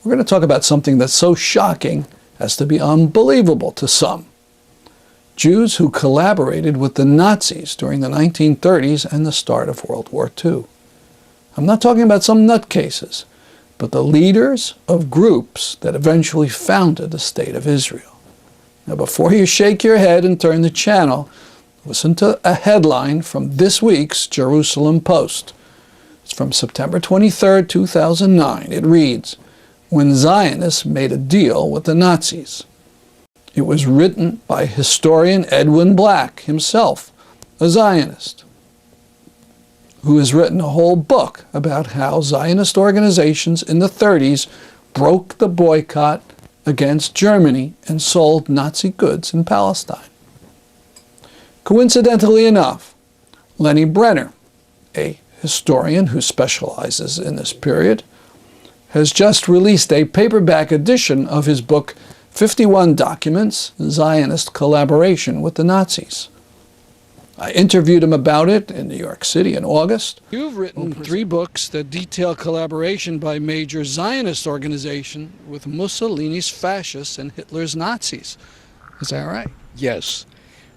we're going to talk about something that's so shocking as to be unbelievable to some. Jews who collaborated with the Nazis during the 1930s and the start of World War II. I'm not talking about some nutcases, but the leaders of groups that eventually founded the State of Israel. Now, before you shake your head and turn the channel, listen to a headline from this week's Jerusalem Post. It's from September 23, 2009. It reads, "When Zionists made a deal with the Nazis." It was written by historian Edwin Black himself, a Zionist, who has written a whole book about how Zionist organizations in the 30s broke the boycott against Germany and sold Nazi goods in Palestine. Coincidentally enough, Lenny Brenner, a historian who specializes in this period, has just released a paperback edition of his book, 51 Documents, Zionist Collaboration with the Nazis. I interviewed him about it in New York City in August. You've written 3 books that detail collaboration by major Zionist organizations with Mussolini's fascists and Hitler's Nazis. Is that right? Yes.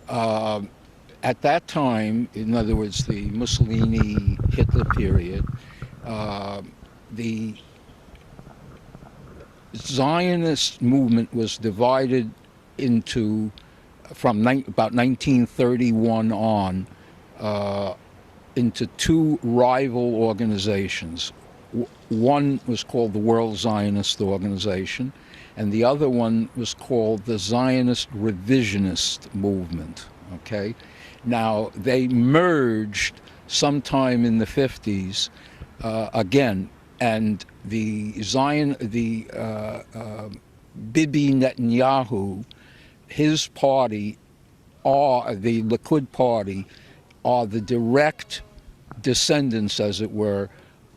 At that time, in other words, the Mussolini-Hitler period, the Zionist movement was divided into, from about 1931 on, into 2 rival organizations. One was called the World Zionist Organization, and the other one was called the Zionist Revisionist Movement. Okay? Now, they merged sometime in the 50s again, and the Bibi Netanyahu, his party, or the Likud party, are the direct descendants, as it were,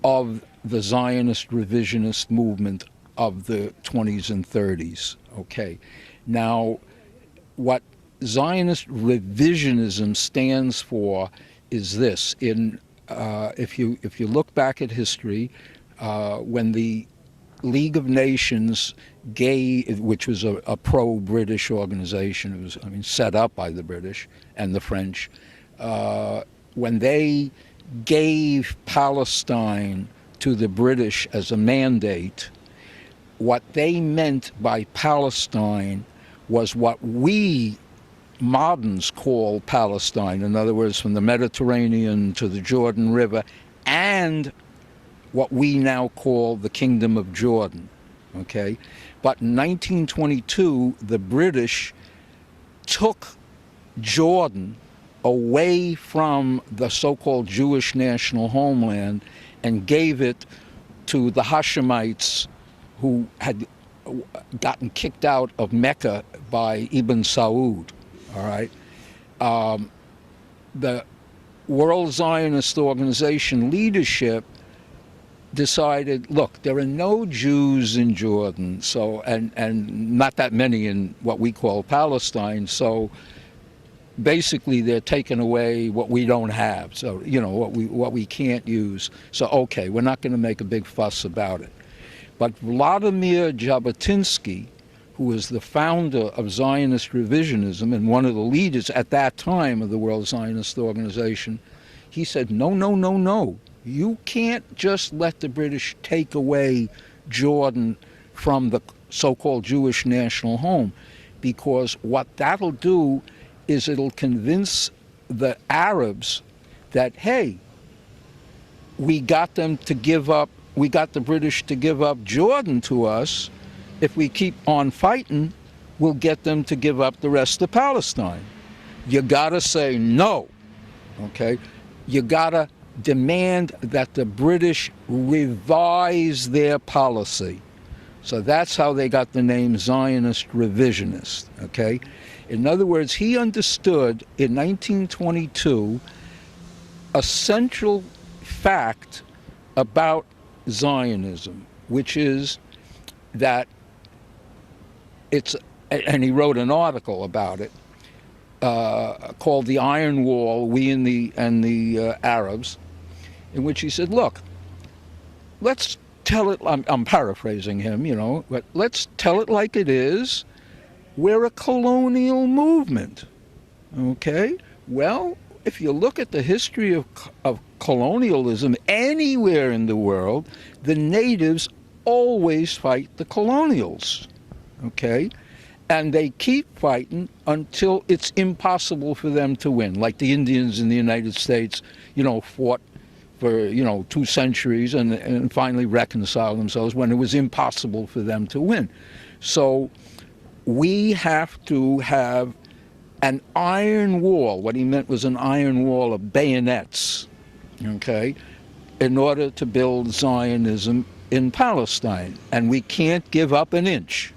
of the Zionist revisionist movement of the 20s and 30s. Okay, now what Zionist revisionism stands for is this. If you look back at history, when the League of Nations which was a pro-British organization, it was set up by the British and the French, when they gave Palestine to the British as a mandate, what they meant by Palestine was what we moderns call Palestine, in other words, from the Mediterranean to the Jordan River, and what we now call the Kingdom of Jordan, okay? But in 1922, the British took Jordan away from the so-called Jewish national homeland and gave it to the Hashemites, who had gotten kicked out of Mecca by Ibn Saud, all right? The World Zionist Organization leadership decided, look, there are no Jews in Jordan, so and not that many in what we call Palestine, so basically they're taking away what we don't have, so what we can't use. So okay, we're not going to make a big fuss about it. But Vladimir Jabotinsky, who was the founder of Zionist revisionism and one of the leaders at that time of the World Zionist Organization, he said, no. You can't just let the British take away Jordan from the so-called Jewish national home, because what that'll do is it'll convince the Arabs that, hey, we got the British to give up Jordan to us. If we keep on fighting, we'll get them to give up the rest of Palestine. You gotta say no, okay? You gotta demand that the British revise their policy. So that's how they got the name Zionist revisionist, okay? In other words, he understood in 1922 a central fact about Zionism, which is that and he wrote an article about it called "The Iron Wall: We and the Arabs," in which he said, look, let's tell it, I'm paraphrasing him, you know, but let's tell it like it is. We're a colonial movement, okay? Well, if you look at the history of colonialism anywhere in the world, the natives always fight the colonials, okay? And they keep fighting until it's impossible for them to win. Like the Indians in the United States, you know, fought for, you know, 2 centuries and finally reconciled themselves when it was impossible for them to win. So we have to have an iron wall. What he meant was an iron wall of bayonets, okay, in order to build Zionism in Palestine. And we can't give up an inch.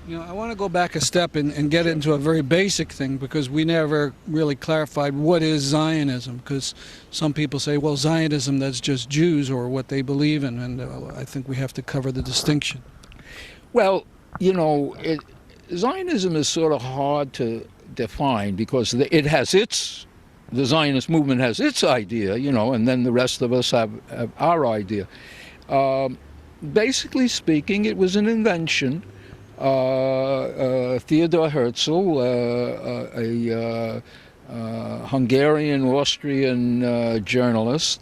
You know, I want to go back a step and get into a very basic thing, because we never really clarified what is Zionism, because some people say, well, Zionism, that's just Jews or what they believe in, and I think we have to cover the distinction. Well, you know, Zionism is sort of hard to define, because it has the Zionist movement has its idea, you know, and then the rest of us have our idea. Basically speaking, it was an invention. Theodor Herzl, a Hungarian-Austrian journalist,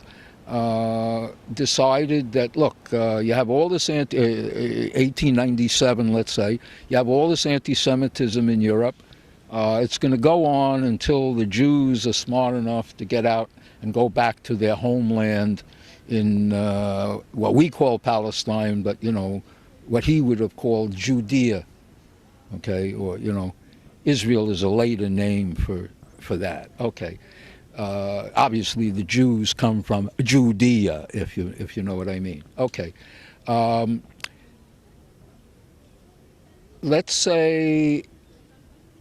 decided that, look, you have all this 1897, let's say, you have all this anti-Semitism in Europe. It's going to go on until the Jews are smart enough to get out and go back to their homeland in what we call Palestine, but, you know, what he would have called Judea, okay, or, you know, Israel is a later name for that, okay. Obviously, the Jews come from Judea, if you know what I mean. Okay. Let's say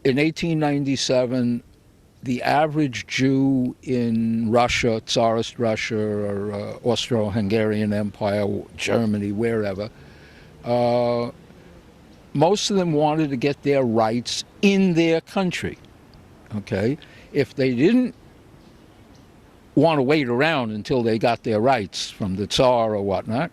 in 1897, the average Jew in Russia, Tsarist Russia, or Austro-Hungarian Empire, Germany, wherever, most of them wanted to get their rights in their country, okay? If they didn't want to wait around until they got their rights from the Tsar or whatnot,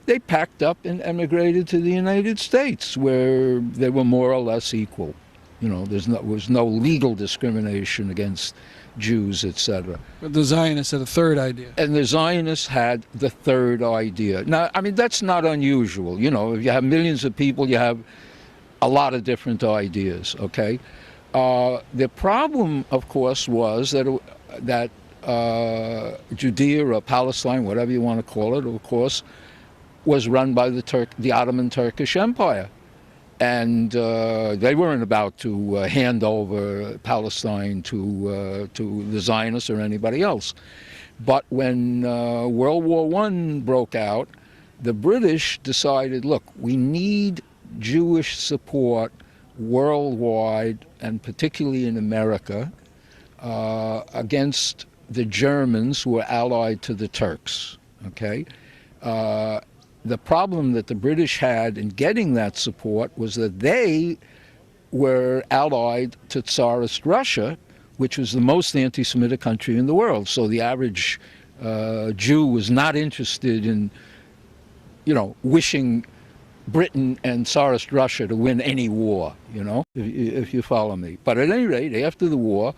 they packed up and emigrated to the United States, where they were more or less equal. You know, there was no legal discrimination against Jews, etc. But the Zionists had a third idea. And the Zionists had the third idea. Now, I mean, that's not unusual. You know, if you have millions of people, you have a lot of different ideas, okay? The problem, of course, was that Judea or Palestine, whatever you want to call it, of course, was run by the Ottoman Turkish Empire. And they weren't about to hand over Palestine to the Zionists or anybody else. But when World War I broke out, the British decided, look, we need Jewish support worldwide, and particularly in America, against the Germans who were allied to the Turks, okay? The problem that the British had in getting that support was that they were allied to Tsarist Russia, which was the most anti-Semitic country in the world. So the average Jew was not interested in, you know, wishing Britain and Tsarist Russia to win any war, you know, if you follow me. But at any rate, after the war,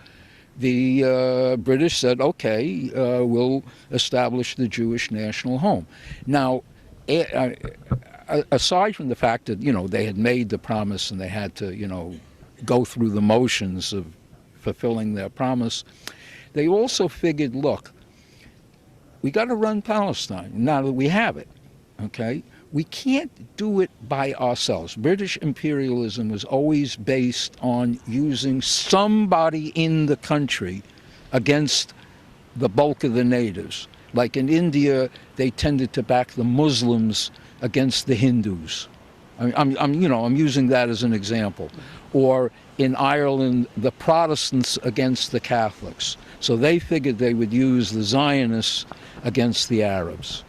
the British said, okay, we'll establish the Jewish national home. Now, aside from the fact that, you know, they had made the promise and they had to, you know, go through the motions of fulfilling their promise, they also figured, look, we got to run Palestine now that we have it, okay? We can't do it by ourselves. British imperialism was always based on using somebody in the country against the bulk of the natives. Like in India, they tended to back the Muslims against the Hindus. I'm using that as an example. Or in Ireland, the Protestants against the Catholics. So they figured they would use the Zionists against the Arabs.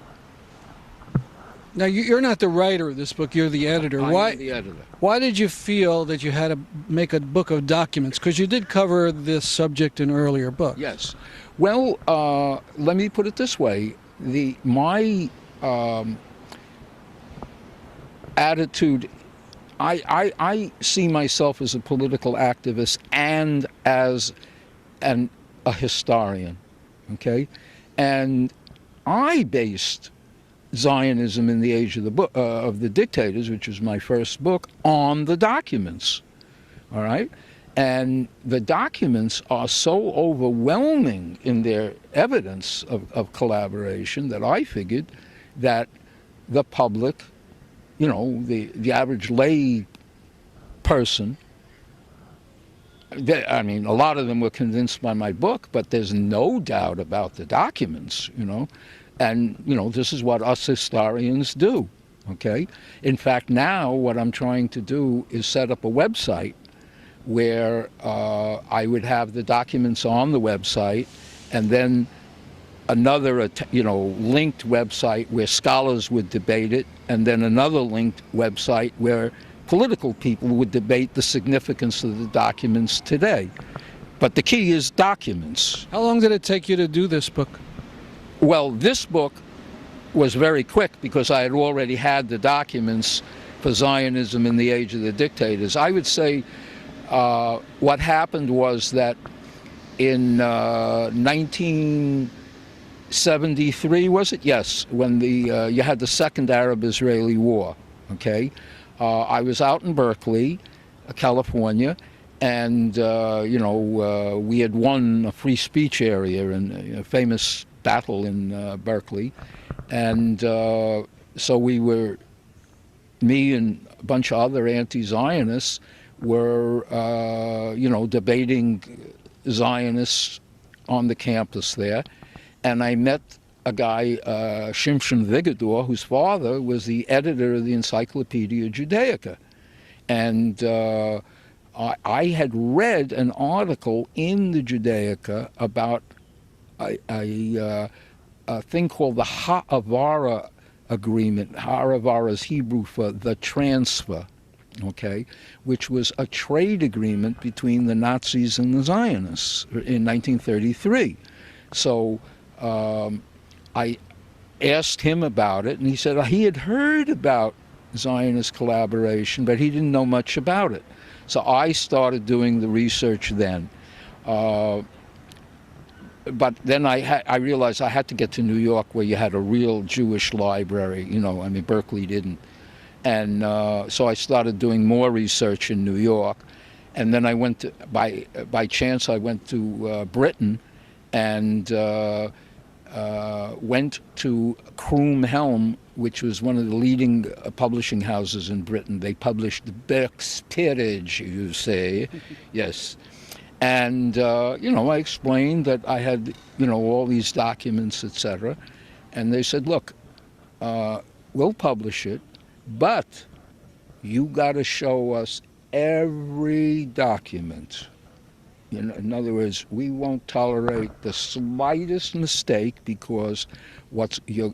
Now, you're not the writer of this book, you're the editor. I am the editor. Why did you feel that you had to make a book of documents? Because you did cover this subject in earlier books. Yes. Well, let me put it this way. attitude, I see myself as a political activist and as a historian, okay? And I based Zionism in the Age of the Dictators, which was my first book, on the documents, all right? And the documents are so overwhelming in their evidence of collaboration that I figured that the public, you know, the average lay person, I mean, a lot of them were convinced by my book, but there's no doubt about the documents, you know. And, you know, this is what us historians do, okay? In fact, now what I'm trying to do is set up a website where I would have the documents on the website, and then another, you know, linked website where scholars would debate it, and then another linked website where political people would debate the significance of the documents today. But the key is documents. How long did it take you to do this book? Well, this book was very quick because I had already had the documents for Zionism in the Age of the Dictators. I would say what happened was that in 1973, was it? Yes, when you had the Second Arab-Israeli War, okay? I was out in Berkeley, California, and, you know, we had won a free speech area in a famous battle in Berkeley. And so me and a bunch of other anti-Zionists were, you know, debating Zionists on the campus there. And I met a guy, Shimshon Vigador, whose father was the editor of the Encyclopedia Judaica. And I had read an article in the Judaica about a thing called the Ha'avara Agreement. Ha'avara is Hebrew for the transfer, okay, which was a trade agreement between the Nazis and the Zionists in 1933. So I asked him about it, and he said he had heard about Zionist collaboration, but he didn't know much about it. So I started doing the research then. But then I realized I had to get to New York, where you had a real Jewish library. You know, I mean, Berkeley didn't. And so I started doing more research in New York. And then I went to, by chance, I went to Britain and went to Croom Helm, which was one of the leading publishing houses in Britain. They published the Berks Peerage, you say, yes. And, you know, I explained that I had, you know, all these documents, etc. And they said, look, we'll publish it, but you got to show us every document. You know, in other words, we won't tolerate the slightest mistake, because you're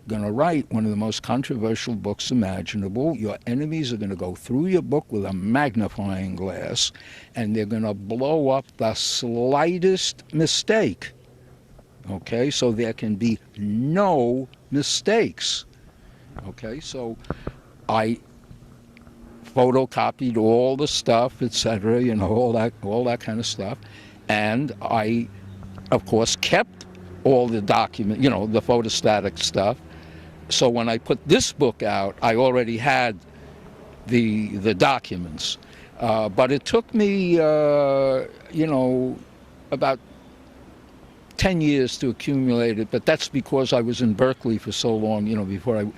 going to write one of the most controversial books imaginable. Your enemies are going to go through your book with a magnifying glass, and they're going to blow up the slightest mistake. Okay, so there can be no mistakes. Okay, so I photocopied all the stuff, etc., you know, all that kind of stuff, and I, of course, kept all the document, you know, the photostatic stuff. So when I put this book out, I already had the documents, but it took me, you know, about 10 years to accumulate it. But that's because I was in Berkeley for so long, you know, before I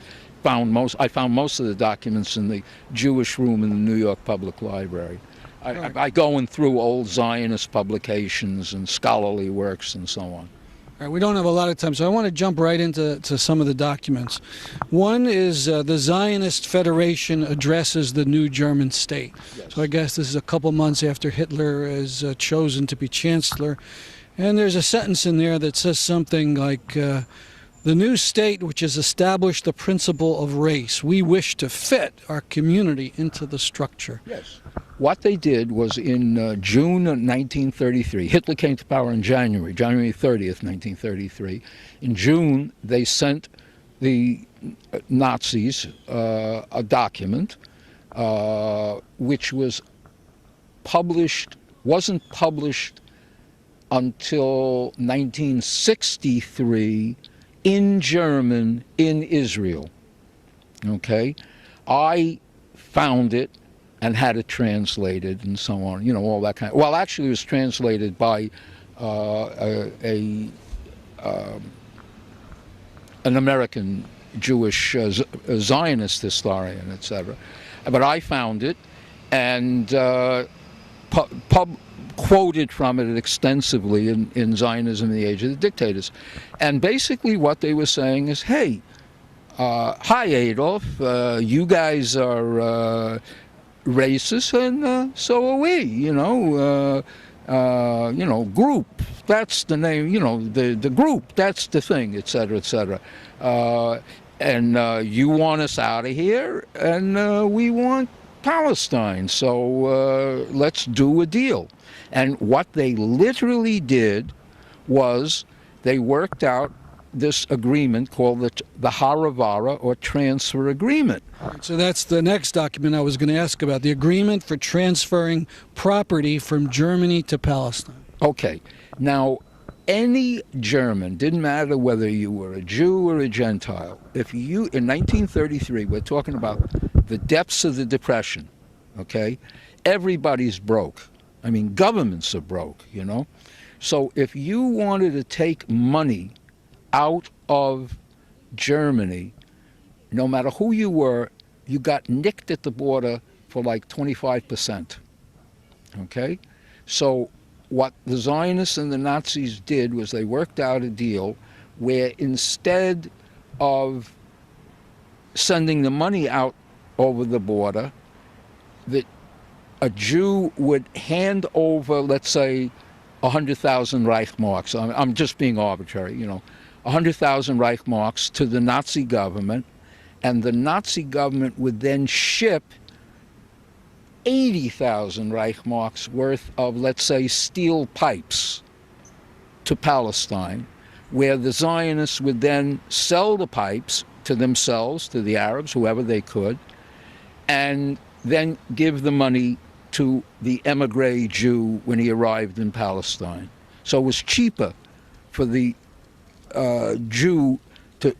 found most of the documents in the Jewish room in the New York Public Library. I going through old Zionist publications and scholarly works and so on. All right, we don't have a lot of time, so I want to jump right into some of the documents. One is the Zionist Federation addresses the new German state. Yes. So I guess this is a couple months after Hitler is chosen to be chancellor. And there's a sentence in there that says something like, the new state which has established the principle of race, we wish to fit our community into the structure. Yes. What they did was in June of 1933, Hitler came to power in January 30th, 1933. In June, they sent the Nazis a document which wasn't published until 1963 in German in Israel. Okay? I found it and had it translated and so on, all that kind of... Well, actually, it was translated by an American Jewish Zionist historian, etc. But I found it and quoted from it extensively in Zionism in the Age of the Dictators. And basically what they were saying is, hey, hi Adolf, you guys are racist, and so are we, group, that's the name, the group, that's the thing, etc., etc. And you want us out of here, and we want Palestine, so let's do a deal. And what they literally did was they worked out this agreement called the Haravara, or transfer agreement. So that's the next document I was going to ask about, the agreement for transferring property from Germany to Palestine. Okay. Now, any German, didn't matter whether you were a Jew or a Gentile, if you, in 1933, we're talking about the depths of the Depression, okay? Everybody's broke. I mean, governments are broke, So if you wanted to take money out of Germany, no matter who you were, you got nicked at the border for like 25%, okay? So what the Zionists and the Nazis did was they worked out a deal where instead of sending the money out over the border, that a Jew would hand over, let's say, 100,000 Reichsmarks. I'm just being arbitrary, 100,000 Reichsmarks to the Nazi government, and the Nazi government would then ship 80,000 Reichsmarks worth of, let's say, steel pipes to Palestine, where the Zionists would then sell the pipes to themselves, to the Arabs, whoever they could, and then give the money to the emigre Jew when he arrived in Palestine. So it was cheaper for the Jew to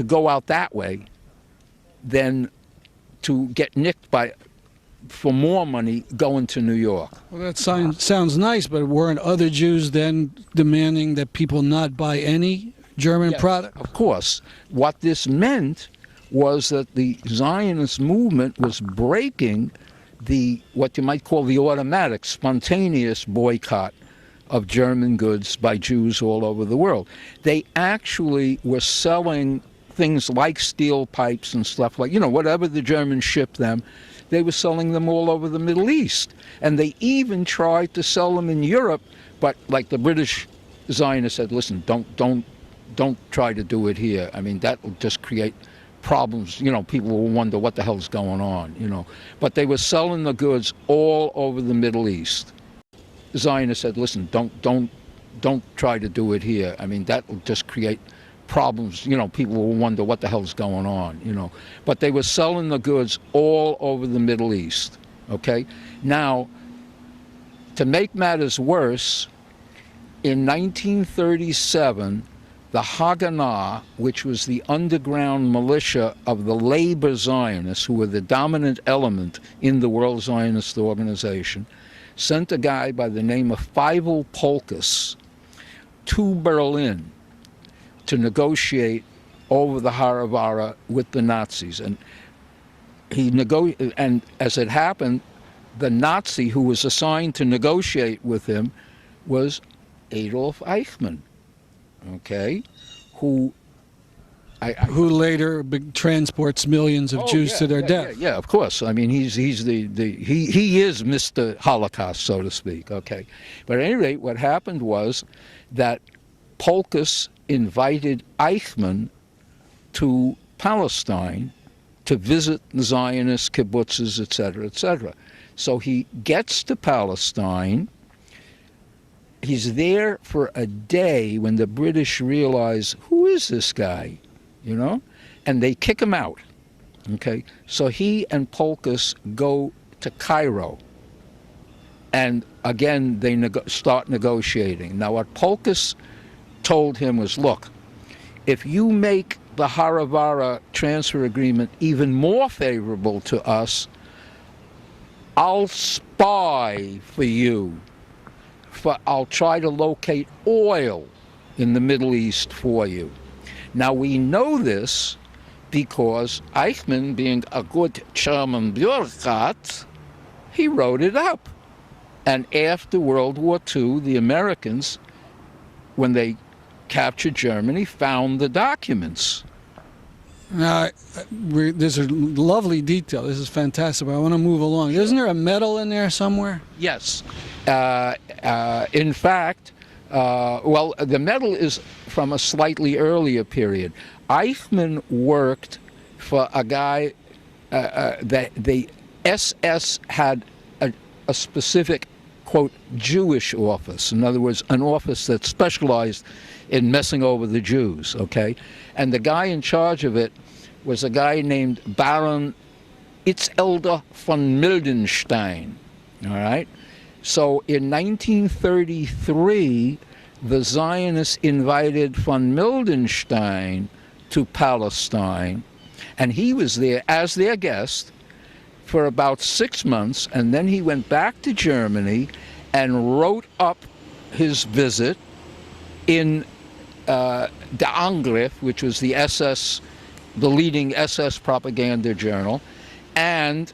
go out that way than to get nicked for more money going to New York. Well, that sounds nice, but weren't other Jews then demanding that people not buy any German product? Of course. What this meant was that the Zionist movement was breaking what you might call the automatic, spontaneous boycott of German goods by Jews all over the world. They actually were selling things like steel pipes and stuff like, whatever the Germans shipped them, they were selling them all over the Middle East. And they even tried to sell them in Europe, but like the British Zionists said, listen, don't try to do it here. I mean, that will just create problems. People will wonder what the hell's going on, But they were selling the goods all over the Middle East. The Zionists said, listen, don't try to do it here. I mean, that will just create problems. People will wonder what the hell's going on, But they were selling the goods all over the Middle East, okay? Now, to make matters worse, in 1937, the Haganah, which was the underground militia of the labor Zionists, who were the dominant element in the World Zionist Organization, sent a guy by the name of Feivel Polkus to Berlin to negotiate over the Haravara with the Nazis. And and as it happened, the Nazi who was assigned to negotiate with him was Adolf Eichmann, okay, who later transports millions of Jews to their death. Yeah, of course. I mean, he is Mr. Holocaust, so to speak. Okay, but at any rate, what happened was that Polkus invited Eichmann to Palestine to visit the Zionist kibbutzes, etc., etc. So he gets to Palestine. He's there for a day when the British realize, who is this guy? and they kick him out. Okay, so he and Polkus go to Cairo, and again they start negotiating. Now, what Polkus told him was, look, if you make the Haravara transfer agreement even more favorable to us, I'll spy for you. I'll try to locate oil in the Middle East for you. Now, we know this because Eichmann, being a good German bureaucrat, he wrote it up. And after World War II, the Americans, when they captured Germany, found the documents. Now, there's a lovely detail. This is fantastic, but I want to move along. Isn't there a medal in there somewhere? Yes. In fact, well, the medal is from a slightly earlier period. Eichmann worked for a guy, the SS had a specific, quote, Jewish office. In other words, an office that specialized in messing over the Jews, okay? And the guy in charge of it was a guy named Baron Itzelde von Mildenstein, all right? So in 1933, the Zionists invited von Mildenstein to Palestine, and he was there as their guest for about 6 months, and then he went back to Germany and wrote up his visit in Der Angriff, which was the SS, the leading SS propaganda journal, and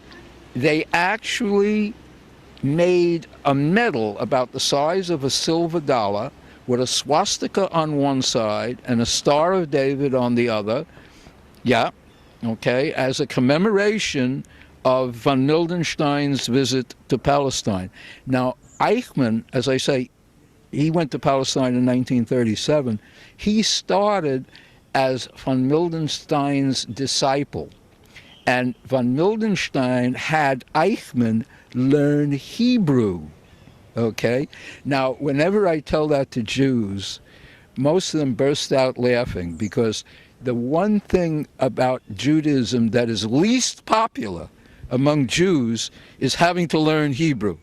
they actually made a medal about the size of a silver dollar with a swastika on one side and a Star of David on the other, as a commemoration of von Mildenstein's visit to Palestine. Now, Eichmann, as I say, he went to Palestine in 1937. He started as von Mildenstein's disciple. And von Mildenstein had Eichmann learn Hebrew, okay? Now, whenever I tell that to Jews, most of them burst out laughing, because the one thing about Judaism that is least popular among Jews is having to learn Hebrew.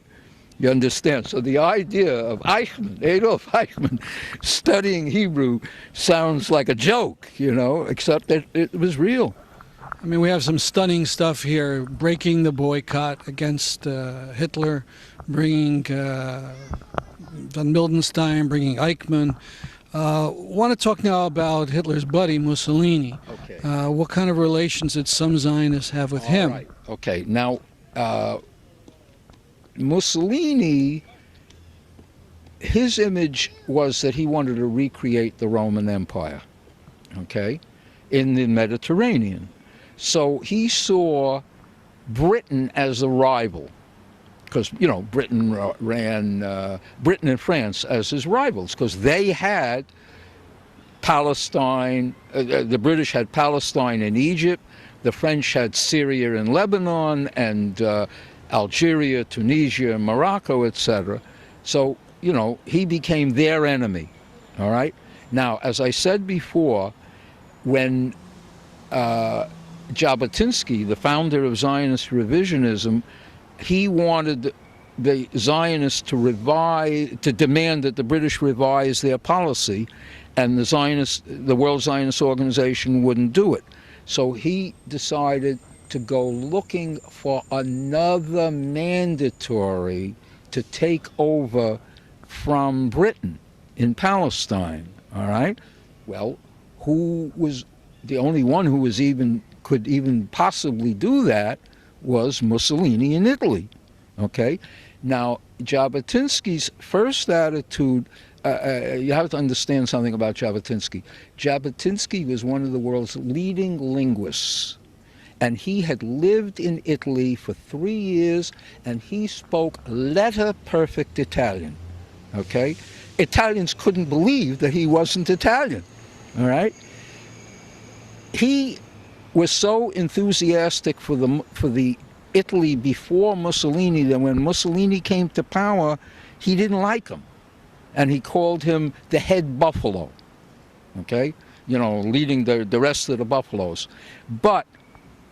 You understand? So the idea of Eichmann, Adolf Eichmann, studying Hebrew sounds like a joke, except that it was real. I mean, we have some stunning stuff here, breaking the boycott against Hitler, bringing von Mildenstein, bringing Eichmann. Want to talk now about Hitler's buddy, Mussolini. Okay. What kind of relations did some Zionists have with him? Right. Okay. Now, Mussolini, his image was that he wanted to recreate the Roman Empire, okay, in the Mediterranean. So he saw Britain as a rival, because, Britain ran Britain and France as his rivals, because they had Palestine, the British had Palestine and Egypt, the French had Syria and Lebanon, and Algeria, Tunisia, Morocco, etc. So, he became their enemy, all right? Now, as I said before, when Jabotinsky, the founder of Zionist revisionism, he wanted the Zionists to demand that the British revise their policy, and the World Zionist Organization wouldn't do it. So he decided to go looking for another mandatory to take over from Britain in Palestine, all right? Well, who was the only one who could even possibly do that was Mussolini in Italy, okay? Now, Jabotinsky's first attitude, you have to understand something about Jabotinsky. Jabotinsky was one of the world's leading linguists, and he had lived in Italy for 3 years, and he spoke letter-perfect Italian, okay? Italians couldn't believe that he wasn't Italian, all right? He was so enthusiastic for the Italy before Mussolini that when Mussolini came to power, he didn't like him, and he called him the head buffalo, okay? leading the rest of the buffaloes. But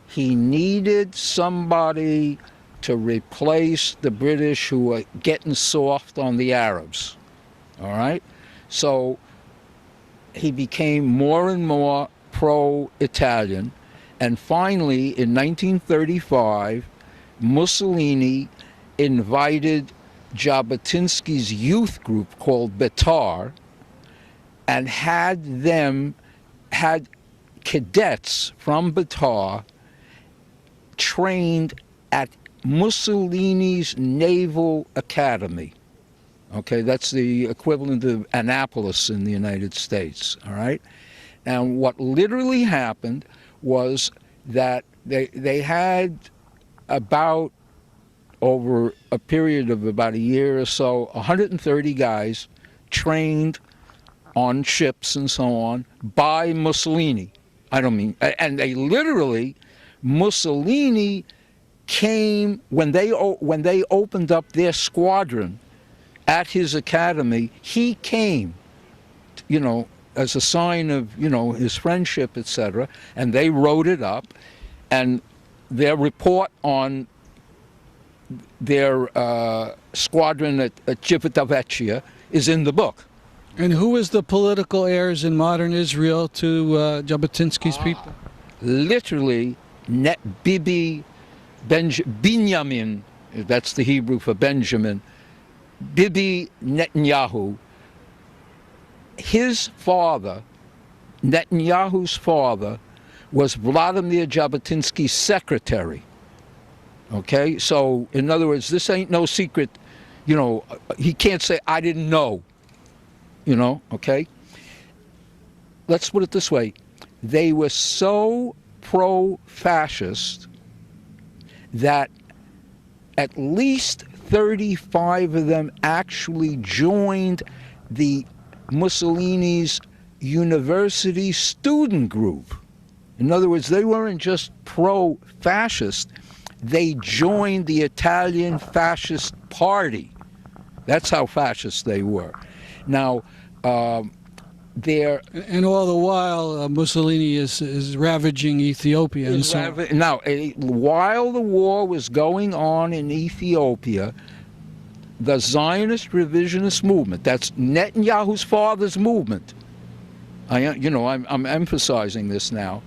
he needed somebody to replace the British who were getting soft on the Arabs. All right? So he became more and more pro-Italian. And finally, in 1935, Mussolini invited Jabotinsky's youth group called Betar and had cadets from Betar trained at Mussolini's Naval Academy. Okay, that's the equivalent of Annapolis in the United States, all right? And what literally happened was that they had about, over a period of about a year or so, 130 guys trained on ships and so on by Mussolini. And they literally, Mussolini came, when they opened up their squadron at his academy, he came, as a sign of, his friendship, etc., and they wrote it up, and their report on their squadron at Civitavecchia is in the book. And who is the political heirs in modern Israel to Jabotinsky's people? Literally, Binyamin, that's the Hebrew for Benjamin, Bibi Netanyahu. His father, Netanyahu's father, was Vladimir Jabotinsky's secretary. Okay, so in other words, this ain't no secret. He can't say, I didn't know. Okay? Let's put it this way. They were so pro-fascist that at least 35 of them actually joined the Mussolini's university student group. In other words, they weren't just pro-fascist, they joined the Italian fascist party. That's how fascist they were. Now, and all the while, Mussolini is ravaging Ethiopia and so on. Now, while the war was going on in Ethiopia, the Zionist revisionist movement, that's Netanyahu's father's movement, I'm emphasizing this now,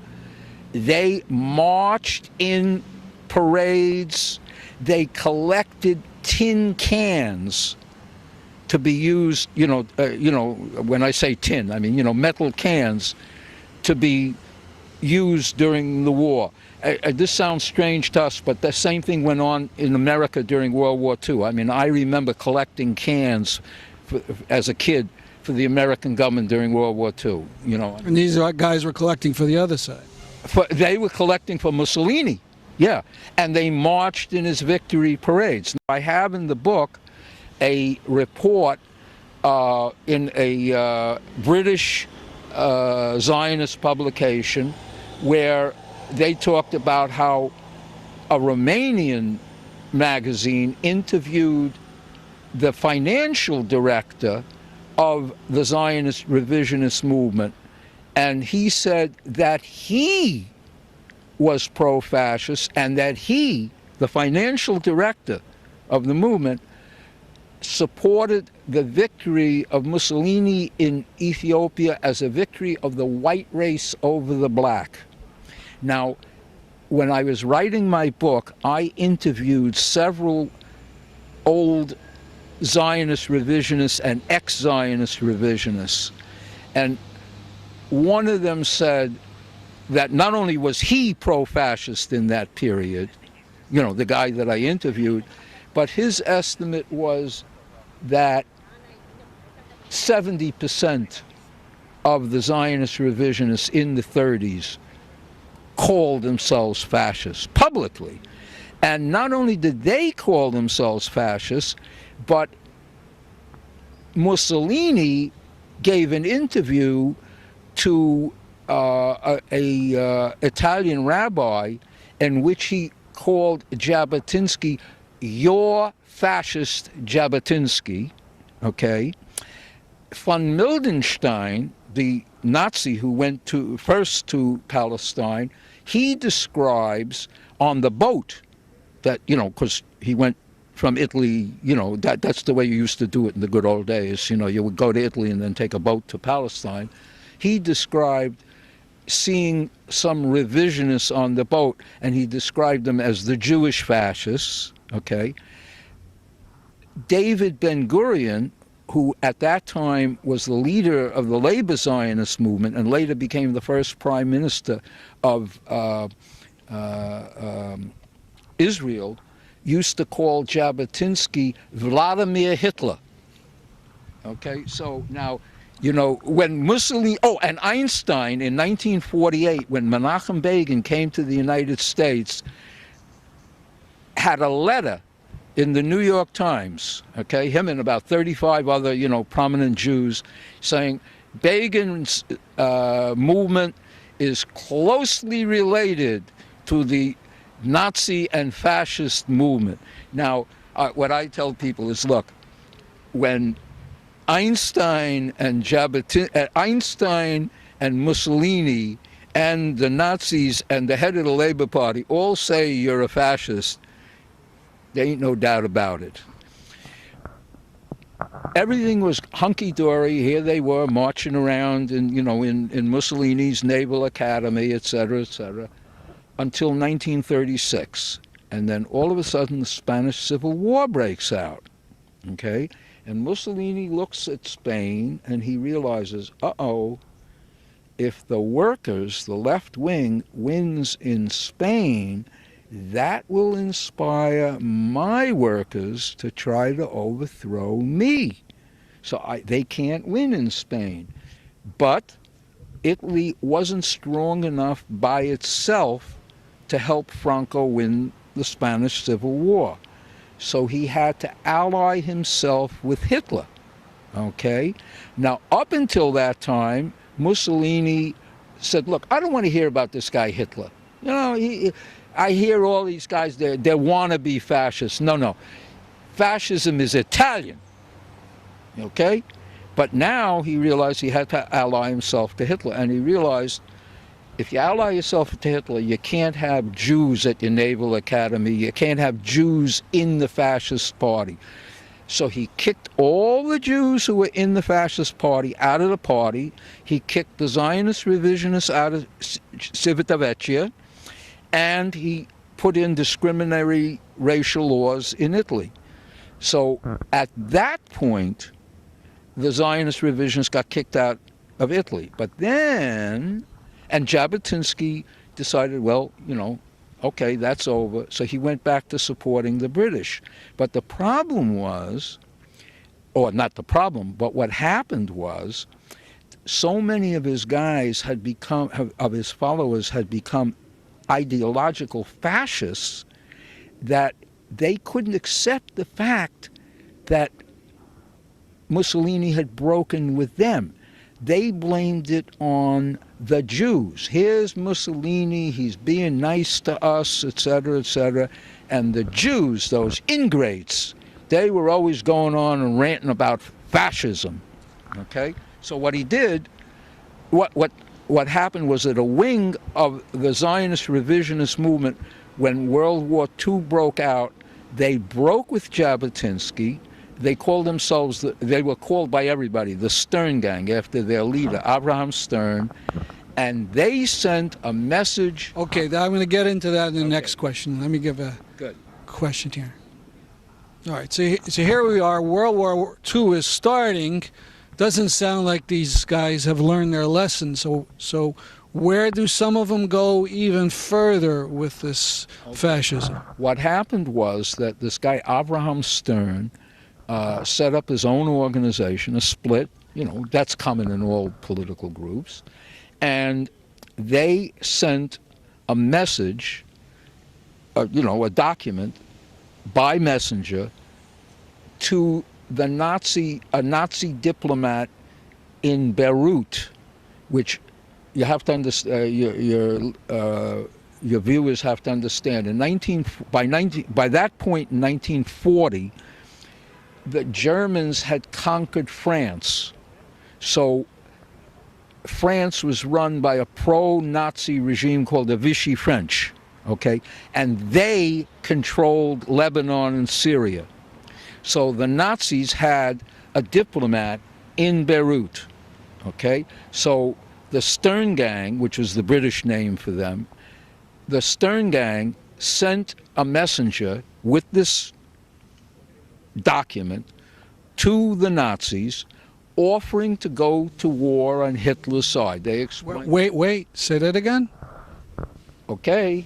they marched in parades, they collected tin cans to be used, when I say tin, I mean, metal cans to be used during the war. This sounds strange to us, but the same thing went on in America during World War II. I mean, I remember collecting cans as a kid for the American government during World War II, And these guys were collecting for the other side. They were collecting for Mussolini, yeah. And they marched in his victory parades. I have in the book a report in a British Zionist publication where they talked about how a Romanian magazine interviewed the financial director of the Zionist revisionist movement, and he said that he was pro-fascist and that he, the financial director of the movement, supported the victory of Mussolini in Ethiopia as a victory of the white race over the black. Now, when I was writing my book, I interviewed several old Zionist revisionists and ex-Zionist revisionists, and one of them said that not only was he pro-fascist in that period, the guy that I interviewed, but his estimate was that 70% of the Zionist revisionists in the 30s called themselves fascists publicly. And not only did they call themselves fascists, but Mussolini gave an interview to a Italian rabbi in which he called Jabotinsky your fascist Jabotinsky, okay? von Mildenstein, the Nazi who went first to Palestine, he describes on the boat that, because he went from Italy, that's the way you used to do it in the good old days. You would go to Italy and then take a boat to Palestine. He described seeing some revisionists on the boat, and he described them as the Jewish fascists, okay? David Ben-Gurion, who at that time was the leader of the labor Zionist movement and later became the first prime minister of Israel, used to call Jabotinsky Vladimir Hitler. Okay, so now, when Mussolini, and Einstein in 1948, when Menachem Begin came to the United States, had a letter in the New York Times, okay, him and about 35 other, prominent Jews, saying Begin's movement is closely related to the Nazi and fascist movement. Now, what I tell people is, look, when Einstein and Einstein and Mussolini and the Nazis and the head of the Labor Party all say you're a fascist, there ain't no doubt about it. Everything was hunky-dory. Here they were marching around in Mussolini's Naval Academy, et cetera, until 1936. And then all of a sudden the Spanish Civil War breaks out, okay? And Mussolini looks at Spain and he realizes, if the workers, the left wing, wins in Spain, that will inspire my workers to try to overthrow me. So they can't win in Spain. But Italy wasn't strong enough by itself to help Franco win the Spanish Civil War. So he had to ally himself with Hitler. Okay? Now, up until that time, Mussolini said, look, I don't want to hear about this guy Hitler. I hear all these guys, they're wannabe fascists. No. Fascism is Italian. Okay? But now he realized he had to ally himself to Hitler. And he realized if you ally yourself to Hitler, you can't have Jews at your Naval Academy. You can't have Jews in the fascist party. So he kicked all the Jews who were in the fascist party out of the party. He kicked the Zionist revisionists out of Civita Vecchia. And he put in discriminatory racial laws in Italy. So at that point, the Zionist revisionists got kicked out of Italy. But then, and Jabotinsky decided, well, okay, that's over. So he went back to supporting the British. But the problem was, or not the problem, but what happened was, so many of his guys had become, of his followers had become ideological fascists that they couldn't accept the fact that Mussolini had broken with them. They blamed it on the Jews. Here's Mussolini, he's being nice to us, etc., etc. And the Jews, those ingrates, they were always going on and ranting about fascism. Okay? So what he did, what happened was that a wing of the Zionist revisionist movement, when World War II broke out, they broke with Jabotinsky. They called themselves, they were called by everybody, the Stern Gang, after their leader, Abraham Stern. And they sent a message. Okay, I'm going to get into that in the next question. Let me give a question here. All right, so here we are. World War II is starting. Doesn't sound like these guys have learned their lesson. So where do some of them go even further with this fascism? What happened was that this guy, Abraham Stern, set up his own organization, a split, that's common in all political groups. And they sent a message, a document by messenger to a Nazi diplomat in Beirut, which you have to understand, your viewers have to understand. By that point in 1940, the Germans had conquered France, So France was run by a pro-Nazi regime called the Vichy French, okay? And they controlled Lebanon and Syria. So the Nazis had a diplomat in Beirut, okay? So the Stern Gang, which was the British name for them, the Stern Gang sent a messenger with this document to the Nazis offering to go to war on Hitler's side. They explained... Wait, say that again? Okay.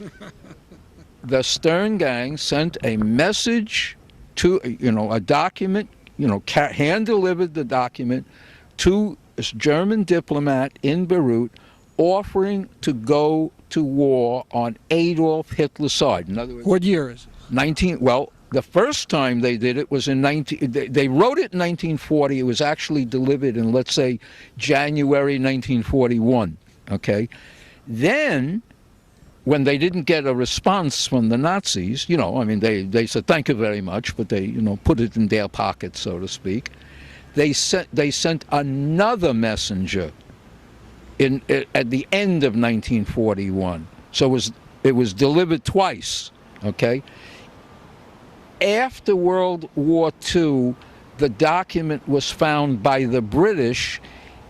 The Stern Gang sent a message to, a document, hand-delivered the document to this German diplomat in Beirut offering to go to war on Adolf Hitler's side. In other words, what year is it? The first time they did it was in they wrote it in 1940. It was actually delivered in, let's say, January 1941, okay? Then, when they didn't get a response from the Nazis, they said, thank you very much, but they, put it in their pocket, so to speak. They sent another messenger at the end of 1941. So it was delivered twice, okay? After World War II, the document was found by the British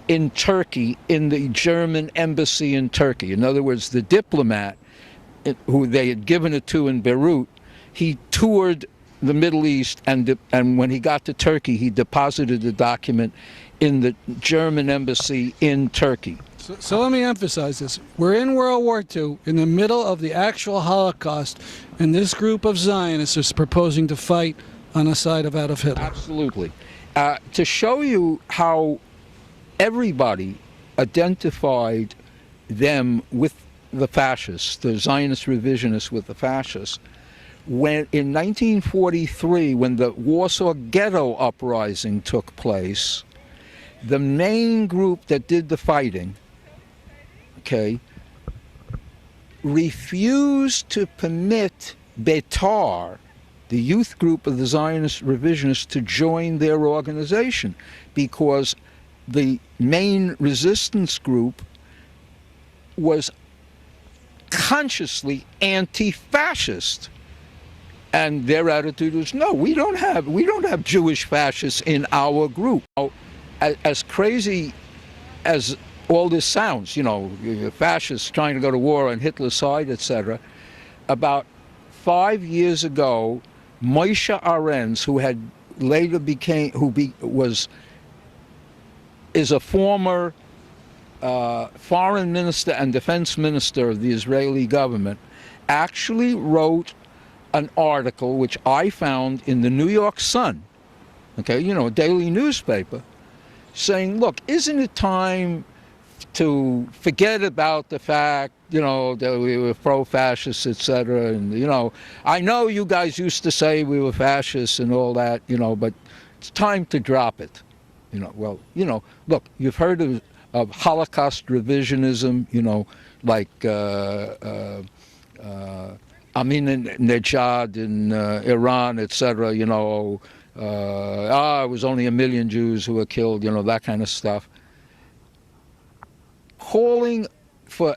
in Turkey, in the German embassy in Turkey. In other words, the diplomat who they had given it to in Beirut, he toured the Middle East, and when he got to Turkey, he deposited the document in the German embassy in Turkey. So let me emphasize this. We're in World War II, in the middle of the actual Holocaust, and this group of Zionists is proposing to fight on the side of Adolf Hitler. Absolutely. To show you how everybody identified them with the fascists, the Zionist revisionists with the fascists, when in 1943, when the Warsaw Ghetto Uprising took place, the main group that did the fighting, okay, refused to permit Betar, the youth group of the Zionist revisionists, to join their organization, because the main resistance group was consciously anti-fascist. And their attitude was, no, we don't have Jewish fascists in our group. As crazy as all this sounds, fascists trying to go to war on Hitler's side, etc. About 5 years ago, Moshe Arens, who had later is a former foreign minister and defense minister of the Israeli government, actually wrote an article which I found in the New York Sun, okay, a daily newspaper, saying, look, isn't it time to forget about the fact, that we were pro-fascists, etc. And, I know you guys used to say we were fascists and all that, but it's time to drop it. Look, you've heard of Holocaust revisionism, like Ahmadinejad in Iran, etc. It was only 1 million Jews who were killed, that kind of stuff. Calling for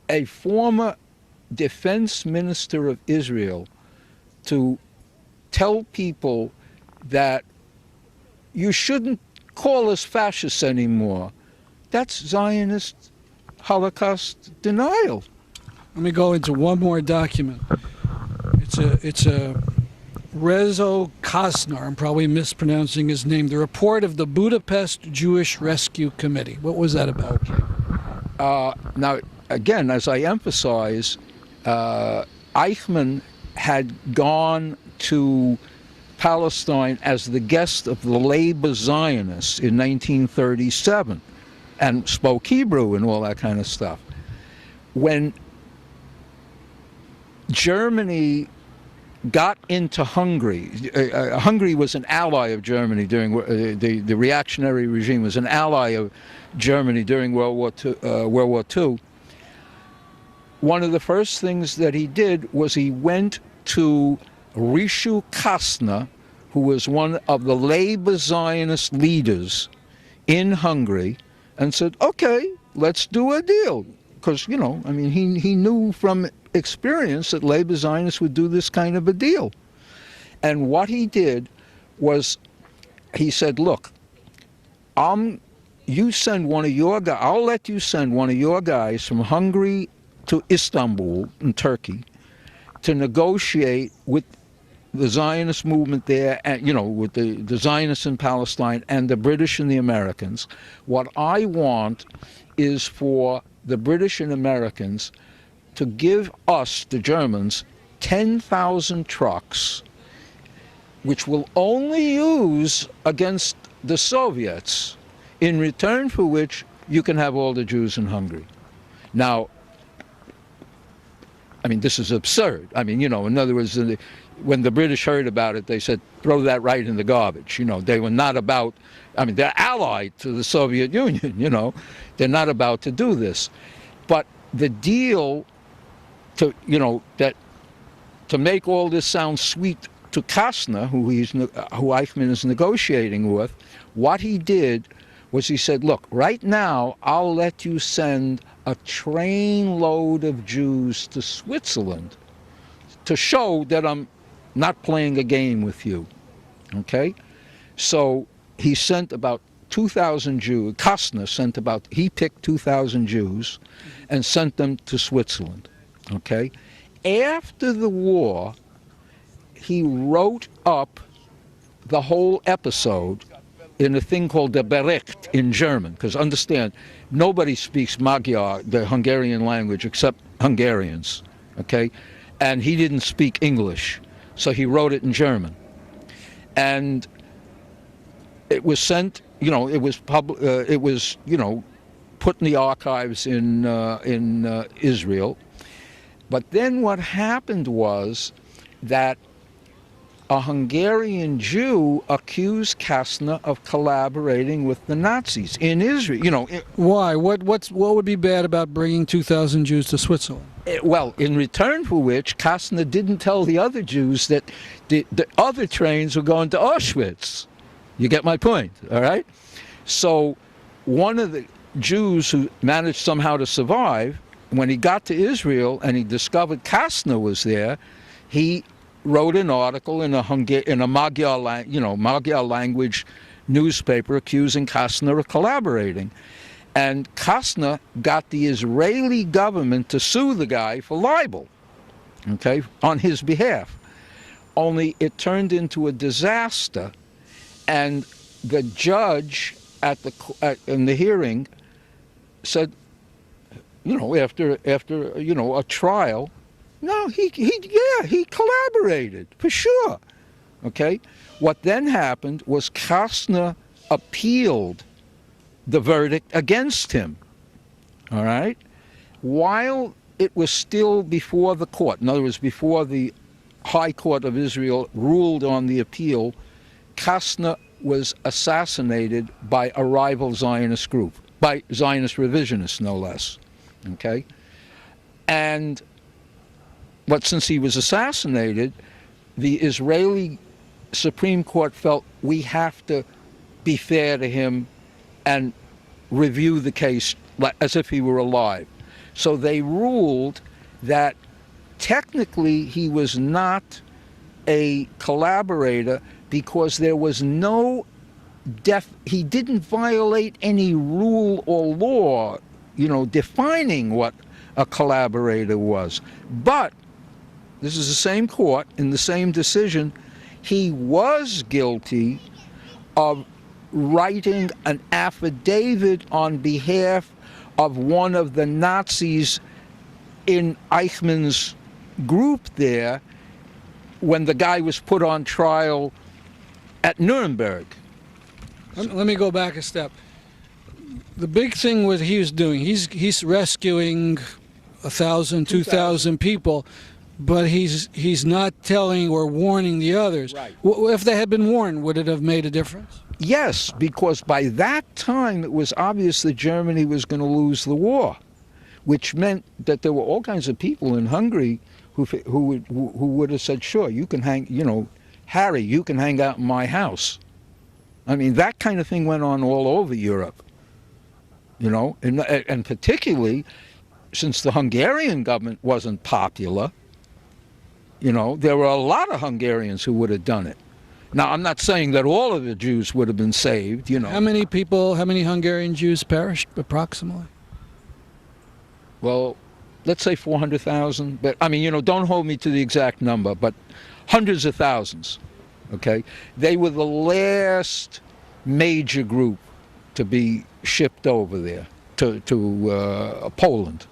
a former defense minister of Israel to tell people that you shouldn't call us fascists anymore, that's Zionist Holocaust denial. Let me go into one more document. It's a Rezo Kosnar, I'm probably mispronouncing his name, the report of the Budapest Jewish Rescue Committee. What was that about? Now, again, as I emphasize, Eichmann had gone to Palestine as the guest of the Labor Zionists in 1937 and spoke Hebrew and all that kind of stuff. When Germany got into Hungary, Hungary was an ally of Germany during the reactionary regime was an ally of Germany during World War II. One of the first things that he did was he went to Rishu Kastner, who was one of the labor Zionist leaders in Hungary and said, okay, let's do a deal. Because, he knew from experience that Labor Zionists would do this kind of a deal. And what he did was, he said, look, you send one of your guys, I'll let you send one of your guys from Hungary to Istanbul in Turkey to negotiate with the Zionist movement there, and with the Zionists in Palestine and the British and the Americans. What I want is for the British and Americans to give us, the Germans, 10,000 trucks, which will only use against the Soviets, in return for which you can have all the Jews in Hungary. Now, this is absurd. In other words, when the British heard about it, they said, throw that right in the garbage. They were not about, they're allied to the Soviet Union, They're not about to do this. But the deal to make all this sound sweet to Kastner, who Eichmann is negotiating with, what he did was he said, look, right now I'll let you send a trainload of Jews to Switzerland to show that I'm not playing a game with you, okay? So he sent about 2,000 Jews, Kastner he picked 2,000 Jews and sent them to Switzerland, okay? After the war, he wrote up the whole episode in a thing called the Bericht in German, because understand, nobody speaks Magyar, the Hungarian language, except Hungarians, okay? And he didn't speak English, so he wrote it in German. And it was sent, it was put in the archives in Israel. But then what happened was that a Hungarian Jew accused Kastner of collaborating with the Nazis in Israel. Why? What would be bad about bringing 2,000 Jews to Switzerland? Well, in return for which, Kastner didn't tell the other Jews that the other trains were going to Auschwitz. You get my point, all right? So one of the Jews who managed somehow to survive, when he got to Israel and he discovered Kastner was there, he wrote an article in a Magyar language newspaper accusing Kastner of collaborating. And Kastner got the Israeli government to sue the guy for libel, okay, on his behalf. Only it turned into a disaster, and the judge in the hearing said, after a trial, no, he collaborated, for sure, okay? What then happened was Kastner appealed the verdict against him, all right? While it was still before the court, in other words, before the High Court of Israel ruled on the appeal, Kastner was assassinated by a rival Zionist group, by Zionist revisionists, no less, okay? But since he was assassinated, the Israeli Supreme Court felt we have to be fair to him and review the case as if he were alive. So they ruled that technically he was not a collaborator because there was no he didn't violate any rule or law, defining what a collaborator was. But this is the same court, in the same decision, he was guilty of writing an affidavit on behalf of one of the Nazis in Eichmann's group there when the guy was put on trial at Nuremberg. Let me go back a step. The big thing what he was doing, he's rescuing 1,000, 2,000 people, but he's not telling or warning the others. Right. If they had been warned, would it have made a difference? Yes, because by that time it was obvious that Germany was going to lose the war, which meant that there were all kinds of people in Hungary who would have said, sure, you can hang, Harry, you can hang out in my house. I mean, that kind of thing went on all over Europe, you know, and particularly since the Hungarian government wasn't popular, you know, there were a lot of Hungarians who would have done it. Now, I'm not saying that all of the Jews would have been saved, you know. How many Hungarian Jews perished approximately? Well, let's say 400,000, but I mean, you know, don't hold me to the exact number, but hundreds of thousands, okay? They were the last major group to be shipped over there to Poland.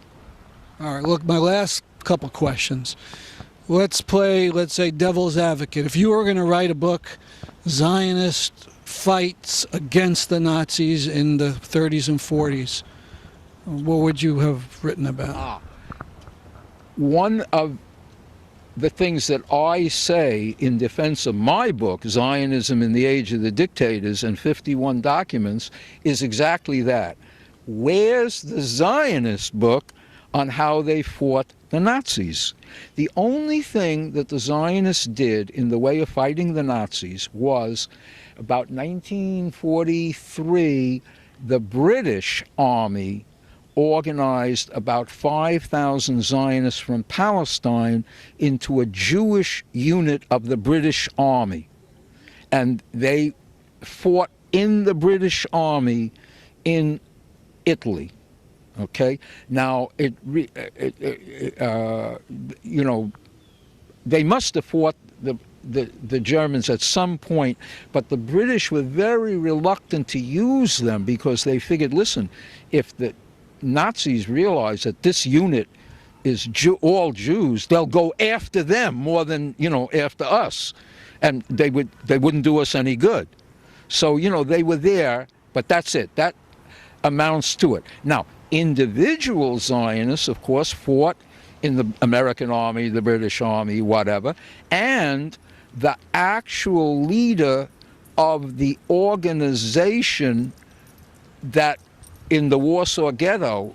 All right, look, my last couple questions. Let's say, devil's advocate. If you were going to write a book, Zionist fights against the Nazis in the 30s and 40s, what would you have written about? One of the things that I say in defense of my book, Zionism in the Age of the Dictators and 51 Documents, is exactly that. Where's the Zionist book on how they fought the Nazis? The only thing that the Zionists did in the way of fighting the Nazis was, about 1943, the British Army organized about 5,000 Zionists from Palestine into a Jewish unit of the British Army. And they fought in the British Army in Italy. Okay. Now, you know, they must have fought the Germans at some point, but the British were very reluctant to use them because they figured, listen, if the Nazis realize that this unit is all Jews, they'll go after them more than, you know, after us, and they wouldn't do us any good. So, you know, they were there, but that's it. That amounts to it. Now, individual Zionists, of course, fought in the American Army, the British Army, whatever, and the actual leader of the organization that in the Warsaw Ghetto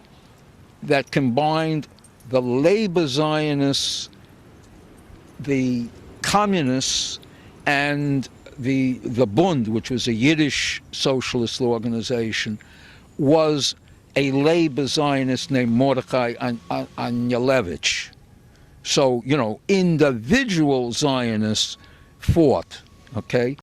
that combined the labor Zionists, the communists, and the Bund, which was a Yiddish socialist organization, was a labor Zionist named Mordechai Anielewicz. So, you know, individual Zionists fought, okay?